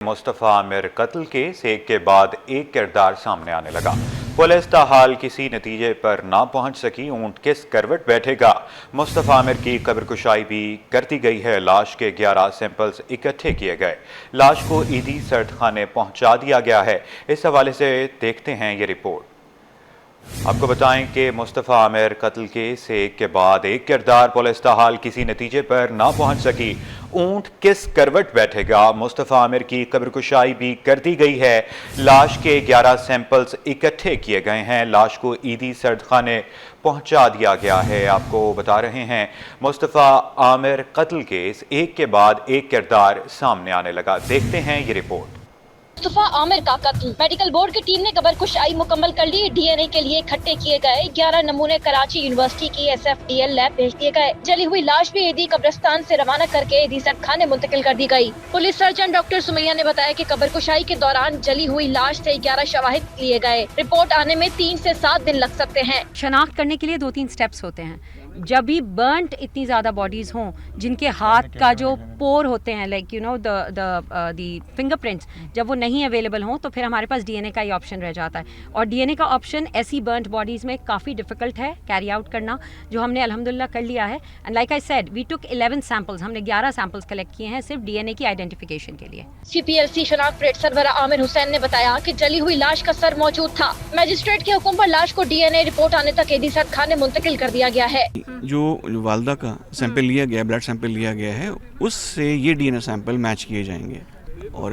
मुस्तफ़ा आमिर कत्ल केस एक के बाद एक किरदार सामने आने लगा। पुलिस ताहाल किसी नतीजे पर ना पहुंच सकी। ऊंट किस करवट बैठेगा, मुस्तफ़ा आमिर की कब्रकुशाई भी कर दी गई है। लाश के 11 सैंपल्स इकट्ठे किए गए। लाश को ईदी सर्दखाने पहुंचा दिया गया है। इस हवाले से देखते हैं ये रिपोर्ट। आपको बताएं कि मुस्तफ़ा आमिर कत्ल केस एक के बाद एक किरदार, पुलिस ताहाल किसी नतीजे पर ना पहुंच सकी। ऊंट किस करवट बैठेगा, मुस्तफ़ा आमिर की कब्रकुशाई भी कर दी गई है। लाश के 11 सैंपल्स इकट्ठे किए गए हैं। लाश को ईदी सर्दखाने पहुंचा दिया गया है। आपको बता रहे हैं मुस्तफ़ा आमिर कत्ल केस एक के बाद एक किरदार सामने आने लगा। देखते हैं ये रिपोर्ट। मुस्तफ़ा आमिर का कत्ल। मेडिकल बोर्ड की टीम ने कब्रकुशाई मुकम्मल कर ली। डीएनए के लिए इकट्ठे किए गए 11 नमूने कराची यूनिवर्सिटी की SFDL लैब भेज दिए गए। जली हुई लाश भी ईदी कब्रिस्तान से रवाना करके ईदी सर्दखाने मुंतकिल कर दी गई। पुलिस सर्जन डॉक्टर सुमैया ने बताया कि कब्रकुशाई के दौरान जली हुई लाश से 11 शवाहिद लिए गए। रिपोर्ट आने में 3 से 7 दिन लग सकते हैं। शनाख्त करने के लिए 2-3 स्टेप्स होते हैं। जब भी बर्न्ट इतनी ज़्यादा बॉडीज़ हों, जिनके हाथ का जो पोर होते हैं, like you know the fingerprints, जब वो नहीं अवेलेबल हों तो फिर हमारे पास डीएनए का ही ऑप्शन रह जाता है। और डीएनए का ऑप्शन ऐसी बर्न्ट बॉडीज़ में काफ़ी डिफ़िकल्ट है कैरी आउट करना, जो हमने अल्हम्दुलिल्लाह कर लिया है। And like I said, we took 11 samples, हमने 11 सैंपल्स कलेक्ट किए हैं सिर्फ डीएनए की आइडेंटिफिकेशन के लिए। CPLC शनाख्त रेट सरवरा आमिर हुसैन ने बताया कि जली हुई लाश का सर मौजूद था। मजिस्ट्रेट के हुक्म पर लाश को डीएनए रिपोर्ट आने तक ईदी सर्दखाने मुंतकिल कर दिया गया है। जो वालदा का सैंपल लिया गया, ब्लड सैंपल लिया गया है, उससे ये डीएनए सैंपल मैच किए जाएंगे। और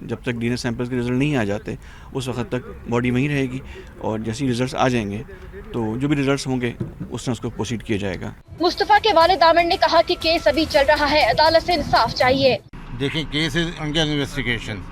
जब तक डीएनए सैंपल्स के रिज़ल्ट नहीं आ जाते उस वक्त तक बॉडी वहीं रहेगी। और जैसे ही रिजल्ट्स आ जाएंगे तो जो भी रिजल्ट्स होंगे उस तरह उसको प्रोसीड किया जाएगा। मुस्तफ़ा के वालिद आमिर ने कहा कि केस अभी चल रहा है, अदालत से इंसाफ चाहिए। देखिए, case is under investigation,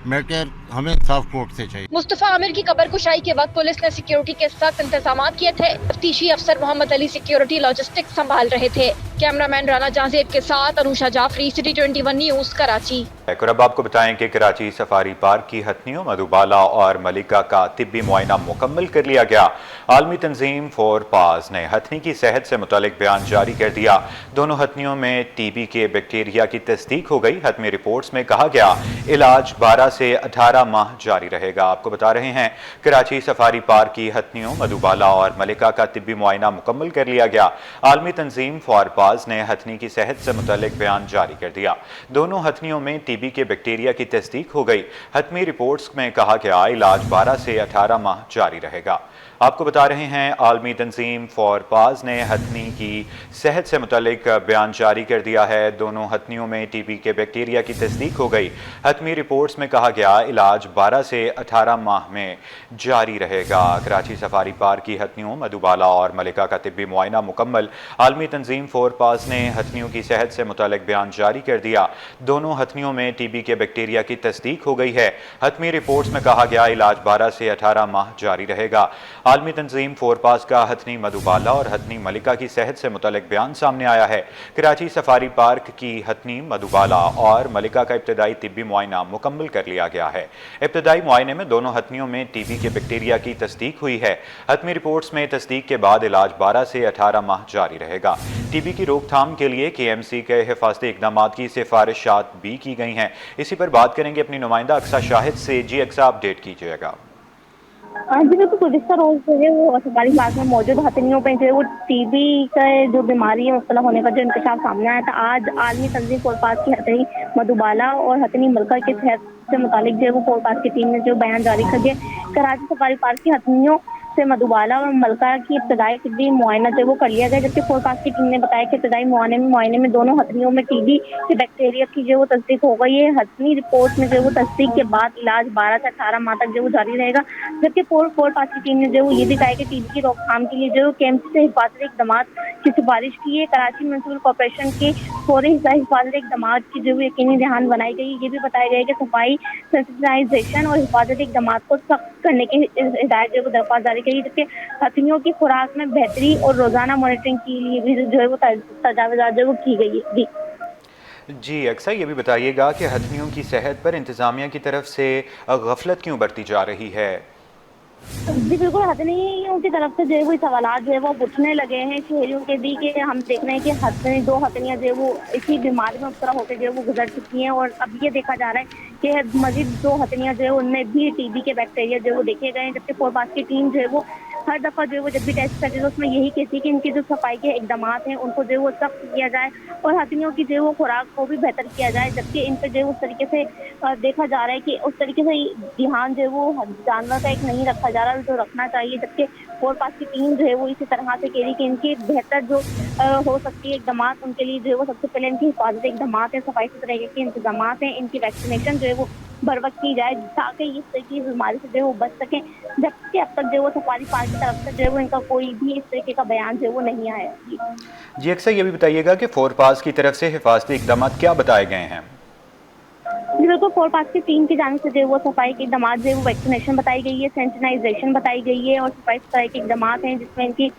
matter हमें इंसाफ कोर्ट से चाहिए। मुस्तफ़ा आमिर की कब्रकुशाई के वक्त पुलिस ने सिक्योरिटी के सख्त इंतजाम किए थे। तफ्तीशी अफसर मोहम्मद अली सिक्योरिटी लॉजिस्टिक्स संभाल रहे थे। कैमरामैन राना जाजेब के साथ अनुषा जाफरी, सिटी 21 न्यूज़, कराची। और अब आपको बताएं कि कराची सफारी पार्क की हथनियों मधुबाला और मलिका का तिब्बी मुआयना मुकम्मल कर लिया गया। आलमी तंजीम फॉर पास ने हथनी की सेहत से मुतालिक बयान जारी कर दिया। दोनों हथनियों में टीबी के बैक्टीरिया की तस्दीक हो गई। हतमी रिपोर्ट्स में कहा गया इलाज 12 से 18 माह जारी रहेगा। आपको बता रहे हैं कराची सफारी पार्क की हथनियों मधुबाला और मलिका का तिब्बी मुआयना मुकम्मल कर लिया गया। आलमी तंजीम फॉर पास ने हथनी की सेहत से मुतालिक बयान जारी कर दिया। दोनों हथनियों में टीबी के बैक्टीरिया की तस्दीक हो गई। हतमी रिपोर्ट्स में कहा गया इलाज 12 से 18 माह जारी रहेगा। आपको बता रहे हैं आलमी तंजीम फॉर पास ने हथनी की सेहत से मुतालिक बयान जारी कर दिया है। दोनों हथनियों में टीबी के बैक्टीरिया की तस्दीक हो गई। हतमी रिपोर्ट्स में कहा गया इलाज 12 से 18 माह में जारी रहेगा। कराची सफारी पार्क की हथनियों मधुबाला और मलिका का तिब्बी मुआयना मुकम्मल। आलमी तंजीम फॉर पास ने हथनियों की सेहत से मुतालिक बयान जारी कर दिया। दोनों हथनियों में टीबी के बैक्टीरिया की तस्दीक हो गई है। हतमी रिपोर्ट्स में कहा गया इलाज 12 से 18 माह जारी रहेगा। आलमी तंजीम फॉर पास का हथनी मधुबाला और हथनी मलिका की सेहत से मुतालिक बयान सामने आया है। कराची सफारी पार्क की हथनी मधुबाला और मलिका का इब्तदाई तिब्बी मुआयना मुकम्मल कर लिया गया है। इब्तदाई मुआयने में दोनों हथनियों में टीबी के बैक्टीरिया की तस्दीक हुई है। हतमी रिपोर्ट्स में तस्दीक के बाद इलाज 12 से 18 माह जारी रहेगा। टीबी की रोकथाम के लिए KMC के हिफाजती इक़दामात की सिफारिशात भी की गई हैं। इसी पर बात करेंगे अपनी नुमाइंदा अक्सा शाहिद से। जी अक्सा, अपडेट कीजिएगा। जी बिल्कुल, गुज़िश्ता रोज जो है वो सफारी पार्क में मौजूद हथनियों पे जो है वो टीबी का जो बीमारी है मुब्तला होने का जो इंकशाफ सामने आया था। आज आलमी तंजीम फॉर पास की हथनी मधुबाला और हथनी मलिका की सेहत से मुतालिक जो है वो फॉर पास की टीम ने जो बयान जारी कर दिया। कराची सफारी पार्क की हथनियों से मधुबाला और मलिका की इब्तदाई तिब्बी मुआयना जो वो कर लिया गया, जबकि फॉर पास की टीम ने बताया कि इब्तदाई मुआयने में दोनों हथनियों में टीबी के बैक्टीरिया की जो वो तस्दीक हो गई है। हथनी रिपोर्ट में जो वो तस्दीक के बाद इलाज 12 से 18 माह तक जो वो जारी रहेगा। जबकि फॉर पास की टीम ने जो वो ये भी कहा कि टीबी की रोकथाम के लिए जो KMC से हिफाजती इक़दामात की सिफारिश की है। कराची म्युनिसिपल कॉर्पोरेशन के फौरी हिफाजती इक़दामात की जो यकीनी ध्यान बनाई गई। ये भी बताया गया कि सफाई सेंसिटाइजेशन और हिफाजती इक़दामात को सख्त करने की हिदायत जो दरख्वास्त जारी करी। जबकि हथनियों की खुराक में बेहतरी और रोजाना मॉनिटरिंग के लिए भी जो है वो तजावीज़ जो वो की गई है। जी अक्सर ये भी बताइएगा कि हथनियों की सेहत पर इंतज़ामिया की तरफ से गफलत क्यों बरती जा रही है? जी बिल्कुल, हथनियों की तरफ से जो है वो सवालात जो है वो उठने लगे हैं शहरियों के भी, कि हम देख रहे हैं कि हथनी 2 हथनियां जो है वो इसी बीमारी में मुब्तला होकर जो है वो गुजर चुकी हैं, और अब ये देखा जा रहा है कि मजीद 2 हथनियां जो है उनमें भी टीबी के बैक्टीरिया जो है वो देखे गए हैं, जबकि फोरपास की टीम जो है वो हर दफ़ा जो है वो जब भी टेस्ट करती है तो उसमें यही कहती है कि इनकी जो सफाई के इकदाम हैं उनको जो है वो सख्त किया जाए और हथनियों की जो है वो खुराक को भी बेहतर किया जाए, जबकि इन पर जो है उस तरीके से देखा जा रहा है कि उस तरीके से ध्यान जो है वो जानवर का एक नहीं रखा जा रहा जो रखना चाहिए, जबकि फोरपास की टीम जो है वो इसी तरह से कह रही कि इनकी बेहतर जो हो सकती है इकदाम उनके लिए जो है वो सबसे पहले इनकी हिफाजती इकदाम है, सफाई सुथराई के इंतजाम हैं, इनकी वैक्सीनेशन जो है वो बर वक्त की जाए ताकि इस तरह की बीमारी से जो है वो बच सकें, जबकि अब तक जो है वो सफारी पार्क की तरफ से जो है वो इनका कोई भी इस तरीके का बयान जो है वो नहीं आया। जी अक्सर ये भी बताइएगा कि फोरपास की तरफ से हिफाजती इकदाम क्या बताए गए हैं? जी बिल्कुल, फोरपास की टीम की जानिब से जो है वो सफाई के इकदाम जो है वो वैक्सीनेशन बताई गई है, सैनिटाइजेशन बताई गई है और सफाई सुथराई के इकदाम हैं, जिसमें इनकी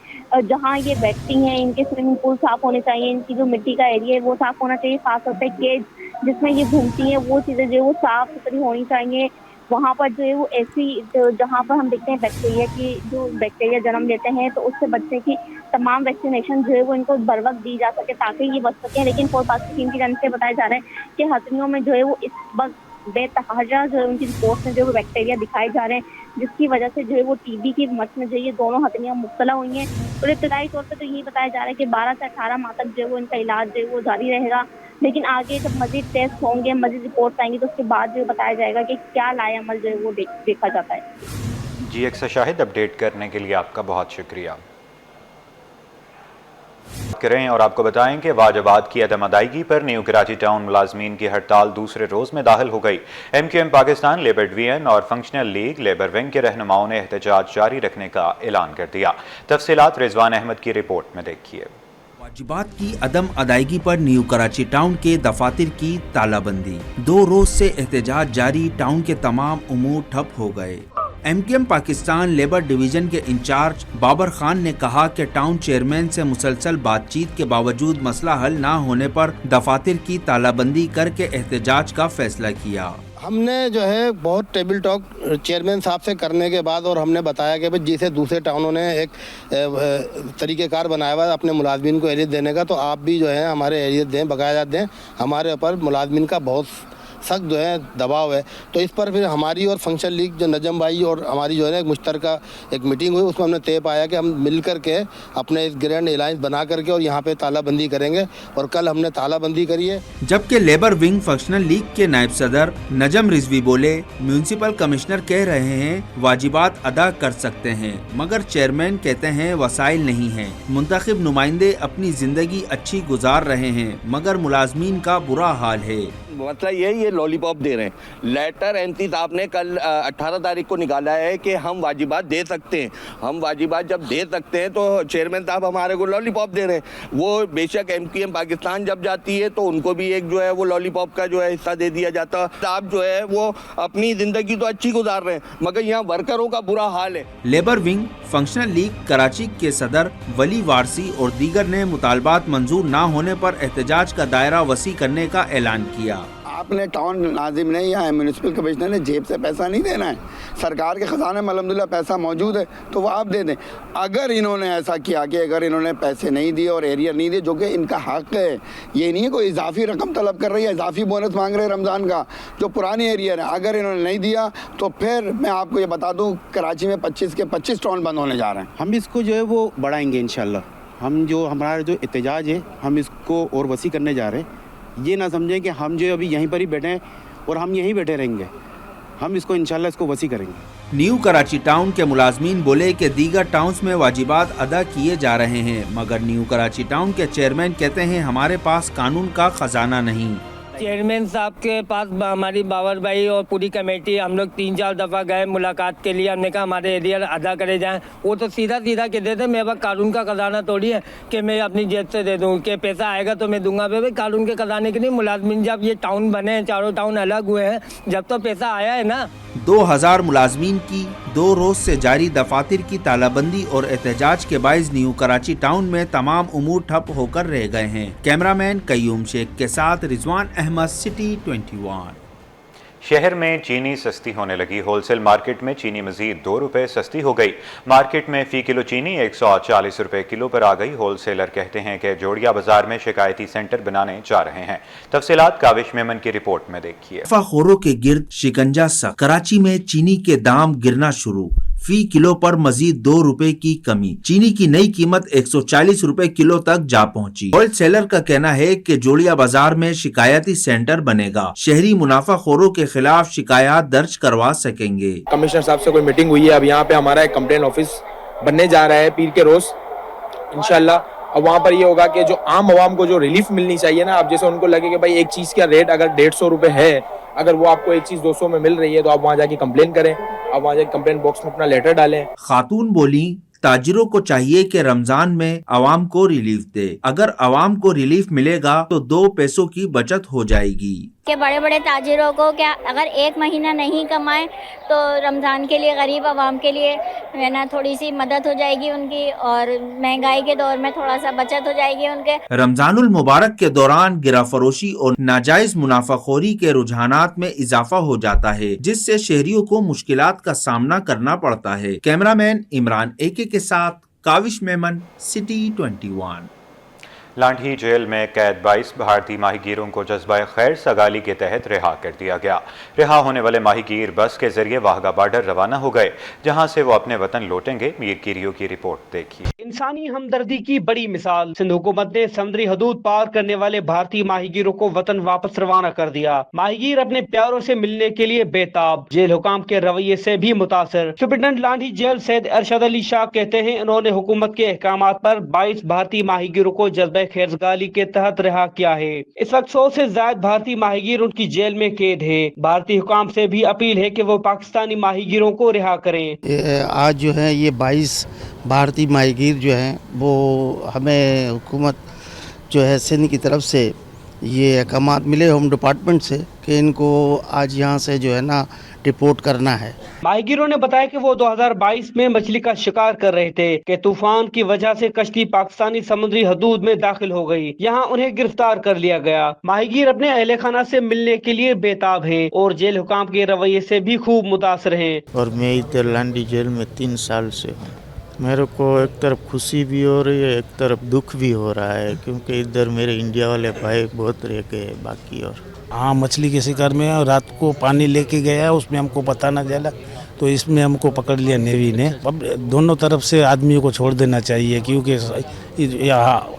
जहाँ ये बैठती हैं इनके स्विमिंग पूल साफ होने चाहिए, इनकी जो मिट्टी का एरिया है वो साफ होना चाहिए, खास तौर पर केज जिसमें ये घूमती हैं वो चीज़ें जो है वो साफ सुथरी होनी चाहिए। वहाँ पर जो है वो ऐसी जहाँ पर हम देखते हैं बैक्टीरिया की जो बैक्टीरिया जन्म लेते हैं तो उससे बचने की तमाम वैक्सीनेशन जो है वो इनको बर वक्त दी जा सके ताकि ये बच सकें, लेकिन फोरपास की टीम की जानिब से बताया जा रहा है कि हथनियों में जो है वो इस वक्त बेतहाजा जो है उनकी रिपोर्ट में जो है बैक्टीरिया दिखाए जा रहे हैं, जिसकी वजह से जो है वो टीबी की मच में जो ये दोनों हथनियां मुब्तला हुई हैं। और इब्तदाई तौर पर तो यही बताया जा रहा है कि 12 से 18 माह तक जो है वो इनका इलाज जो है वो जारी रहेगा, लेकिन आगे जब मजीद टेस्ट होंगे मजीद रिपोर्ट आएंगी तो उसके बाद जो बताया जाएगा कि क्या लाएअमल जो है वो देखा जाता है। जी अक्सर शाहिद, अपडेट करने के लिए आपका बहुत शुक्रिया। करें और आपको बताएं कि वाजिबात की अदम अदायगी पर न्यू कराची टाउन मुलाजमीन की हड़ताल दूसरे रोज में दाखिल हो गई। MQM पाकिस्तान, लेबर डिवीजन और फंक्शनल लीग लेबर विंग के रहनुमाओं ने एहतजाज जारी रखने का ऐलान कर दिया। तफसीलात रिजवान अहमद की रिपोर्ट में देखिए। वाजिबात की अदम अदायगी पर न्यू कराची टाउन के दफातर की तालाबंदी, 2 रोज से एहतजाज जारी, टाउन के तमाम उमूर ठप हो गए। MQM पाकिस्तान लेबर डिवीजन के इंचार्ज बाबर खान ने कहा कि टाउन चेयरमैन से मुसलसल बातचीत के बावजूद मसला हल ना होने पर दफातर की तालाबंदी करके एहतजाज का फैसला किया। हमने जो है बहुत टेबल टॉक चेयरमैन साहब से करने के बाद और हमने बताया कि भाई जिसे दूसरे टाउनों ने एक तरीक़ेकार बनाया हुआ है अपने मुलाजमीन को एरियत देने का, तो आप भी जो है हमारे एरियत दें, बकायदा दें। हमारे ऊपर मुलाजमीन का बहुत सख्त जो है दबाव है, तो इस पर फिर हमारी और फंक्शन लीग जो नजम भाई और हमारी जो है ना एक मुश्तरका एक मीटिंग हुई, उसमें हमने तय पाया कि हम मिल कर के अपने इस ग्रैंड अलायंस बना करके और यहाँ पे तालाबंदी करेंगे, और कल हमने तालाबंदी करी है। जबकि लेबर विंग फंक्शनल लीग के नायब सदर नजम रिजवी बोले, म्यूनसिपल कमिश्नर कह रहे हैं वाजिबात अदा कर सकते हैं, मगर चेयरमैन कहते हैं वसाइल नहीं है। मुंतखब नुमाइंदे अपनी जिंदगी अच्छी गुजार रहे हैं, मगर मुलाजमीन का बुरा हाल है। मतलब ये लॉलीपॉप दे रहे हैं। लेटर एमपी साहब ने कल 18 तारीख को निकाला है कि हम वाजिबात दे सकते हैं। हम वाजिबात जब दे सकते हैं तो चेयरमैन साहब हमारे को लॉलीपॉप दे रहे हैं। वो बेशक MQM पाकिस्तान जब जाती है तो उनको भी एक जो है वो लॉलीपॉप का जो है हिस्सा दे दिया जाता। साहब जो है वो अपनी ज़िंदगी तो अच्छी गुजार रहे हैं, मगर यहाँ वर्करों का बुरा हाल है। Labour wing functional league Karachi के सदर वली वारसी और दीगर ने मुतालबात मंजूर ना होने पर एहतजाज का दायरा वसी करने का ऐलान किया। आपने टाउन नाजिम ने या म्यूनिसिपल कमिश्नर ने जेब से पैसा नहीं देना है, सरकार के खजाने में अल्हम्दुलिल्लाह पैसा मौजूद है तो वो आप दे दें। अगर इन्होंने ऐसा किया कि अगर इन्होंने पैसे नहीं दिए और एरियर नहीं दिए, जो कि इनका हक है, ये नहीं है कोई इजाफी रकम तलब कर रही है, इजाफी बोनस मांग रहे हैं रमज़ान का, जो पुरानी एरियर है, अगर इन्होंने नहीं दिया तो फिर मैं आपको ये बता दूँ कराची में 25 के 25 स्टॉल बंद होने जा रहे हैं। हम इसको जो है वो बढ़ाएंगे इंशाल्लाह। हम जो हमारा जो एहतजाज है हम इसको और वसी करने जा रहे हैं। ये ना समझें कि हम जो अभी यहीं पर ही बैठे हैं और हम यहीं बैठे रहेंगे, हम इसको इंशाल्लाह इसको वसी करेंगे। न्यू कराची टाउन के मुलाजमीन बोले कि दीगर टाउन्स में वाजिबात अदा किए जा रहे हैं, मगर न्यू कराची टाउन के चेयरमैन कहते हैं हमारे पास कानून का खजाना नहीं। चेयरमैन साहब के पास हमारी बाबर भाई और पूरी कमेटी हम लोग 3-4 दफ़ा गए मुलाकात के लिए। हमने कहा हमारे एरियर अदा करे जाएं। वो तो सीधा कहते थे मेरे पास कानून का खजाना थोड़ी है कि मैं अपनी जेब से दे दूँ, कि पैसा आएगा तो मैं दूंगा। भाई कानून के खजाने के नहीं, मुलाजमीन जब ये टाउन बने हैं, चारों टाउन अलग हुए हैं, जब तो पैसा आया है ना। 2000 मुलाजमीन की 2 रोज से जारी दफातर की तालाबंदी और एहतजाज के बाइस न्यू कराची टाउन में तमाम उमूर ठप होकर रह गए हैं। कैमरामैन कयूम शेख के साथ रिजवान अहमद, सिटी 21। शहर में चीनी सस्ती होने लगी। होलसेल मार्केट में चीनी मजीद 2 रुपये सस्ती हो गई। मार्केट में फ़ी किलो चीनी 140 रुपये किलो पर आ गई। होलसेलर कहते हैं कि जोड़िया बाजार में शिकायती सेंटर बनाने जा रहे हैं। तफसीलात काविश मेमन की रिपोर्ट में देखिए। नफाखोरों के गिर्द शिकंजा सा। कराची में चीनी के दाम गिरना शुरू। फी किलो पर मजीद 2 रुपए की कमी। चीनी की नई कीमत 140 रुपए किलो तक जा पहुंची। होलसेलर का कहना है कि जोड़िया बाजार में शिकायती सेंटर बनेगा। शहरी मुनाफाखोरों के खिलाफ शिकायत दर्ज करवा सकेंगे। कमिश्नर साहब से कोई मीटिंग हुई है, अब यहाँ पे हमारा एक कंप्लेंट ऑफिस बनने जा रहा है पीर के रोज इंशाल्लाह। अब वहाँ पर ये होगा कि जो आम आवाम को जो रिलीफ मिलनी चाहिए ना, अब जैसे उनको लगे कि भाई एक चीज का रेट अगर 150 रुपए है, अगर वो आपको एक चीज 200 में मिल रही है तो आप वहाँ जाके कंप्लेन करें, आप वहाँ जाके कंप्लेंट बॉक्स में अपना लेटर डालें। खातून बोली, ताजिरों को चाहिए कि रमजान में आवाम को रिलीफ दे। अगर आवाम को रिलीफ मिलेगा तो 2 पैसों की बचत हो जाएगी। कि बड़े बड़े ताजिरों को क्या अगर एक महीना नहीं कमाए तो रमज़ान के लिए गरीब आवाम के लिए है ना थोड़ी सी मदद हो जाएगी उनकी, और महंगाई के दौर में थोड़ा सा बचत हो जाएगी उनके। रमजानुल मुबारक के दौरान गिराफरोशी और नाजायज मुनाफाखोरी के रुझानात में इजाफा हो जाता है, जिससे शहरियों को मुश्किलात का सामना करना पड़ता है। कैमरामैन इमरान एके के साथ काविश मेमन, सिटी 21। लांढी जेल में कैद 22 भारतीय माहीगीरों को जज्बा खैर सगाली के तहत रिहा कर दिया गया। रिहा होने वाले माहीगीर बस के जरिए वाहगा बॉर्डर रवाना हो गए, जहां से वो अपने वतन लौटेंगे। मीर कीरियो की रिपोर्ट देखिए। इंसानी हमदर्दी की बड़ी मिसाल। सिंध हुकूमत ने समुद्री हदूद पार करने वाले भारतीय माहीगीरों को वतन वापस रवाना कर दिया। माहीगीर अपने प्यारों से मिलने के लिए बेताब, जेल हुकाम के रवैये से भी मुतासर। सुप्रिटेंडेंट लांढी जेल सैयद अरशद अली शाह कहते हैं उन्होंने हुकूमत के अहकामात पर 22 भारतीय माहीगीरों को जज्बा खैरसगाली के तहत रिहा किया है। इस वक्त 100 से ज्यादा भारतीय माहीगीर उनकी जेल में कैद है। भारतीय हुकाम से भी अपील है कि वो पाकिस्तानी माहीगीरों को रिहा करें। आज जो है ये 22 भारतीय माहीगीर जो हैं वो हमें हुकूमत जो है सिंध की तरफ से ये अहकामात मिले होम डिपार्टमेंट से कि इनको आज यहाँ से जो है ना रिपोर्ट करना है। माहीगीरों ने बताया कि वो 2022 में मछली का शिकार कर रहे थे कि तूफान की वजह से कश्ती पाकिस्तानी समुद्री हदूद में दाखिल हो गई। यहाँ उन्हें गिरफ्तार कर लिया गया। माहीगीर अपने अहले खाना से मिलने के लिए बेताब हैं और जेल हुकाम के रवैये से भी खूब मुतासर हैं। और मैं इधर लांढी जेल में 3 साल से हूँ। मेरे को एक तरफ खुशी भी हो रही है, एक तरफ दुख भी हो रहा है, क्योंकि इधर मेरे इंडिया वाले भाई बहुत रह गए बाकी। और हाँ, मछली के शिकार में रात को पानी लेके गया, उसमें हमको पता न चला तो इसमें हमको पकड़ लिया नेवी ने। अब दोनों तरफ से आदमियों को छोड़ देना चाहिए, क्योंकि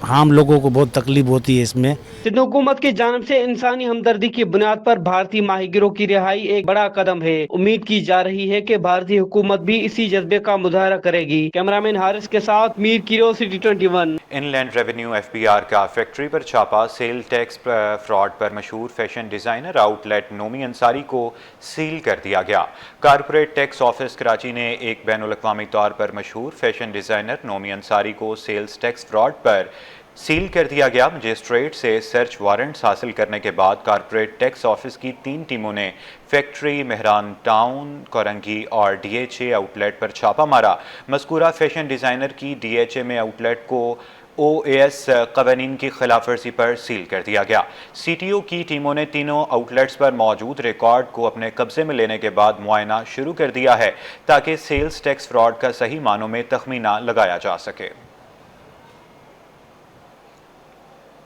हम लोगों को बहुत तकलीफ होती है इसमें। सिंध हुकूमत की जानिब से इंसानी हमदर्दी की बुनियाद पर भारतीय माहीगीरों की रिहाई एक बड़ा कदम है। उम्मीद की जा रही है कि भारतीय हुकूमत भी इसी जज्बे का मुजाहरा करेगी। कैमरामैन हारिस के साथ Mir कीरो, city 21। Inland revenue FBR का फैक्ट्री पर छापा। सेल टैक्स फ्रॉड पर मशहूर fashion designer outlet Nomi Ansari को सील कर दिया गया। कारपोरेट टैक्स ऑफिस कराची ने एक बैनुल अक़वामी तौर पर मशहूर फैशन डिजाइनर नोमी अंसारी को सेल्स टैक्स फ्रॉड पर सील कर दिया गया। मजिस्ट्रेट से सर्च वारंट्स हासिल करने के बाद कारपोरेट टैक्स ऑफिस की 3 टीमों ने फैक्ट्री, मेहरान टाउन, कोरंगी और DHA आउटलेट पर छापा मारा। मज़कूरा फैशन डिज़ाइनर की DHA में आउटलेट को OAS कवानीन की खिलाफ वर्जी पर सील कर दिया गया। CTO की टीमों ने तीनों आउटलेट्स पर मौजूद रिकॉर्ड को अपने कब्जे में लेने के बाद मुआयना शुरू कर दिया है, ताकि सेल्स टैक्स फ्रॉड का सही मानों में तखमीना लगाया जा सके।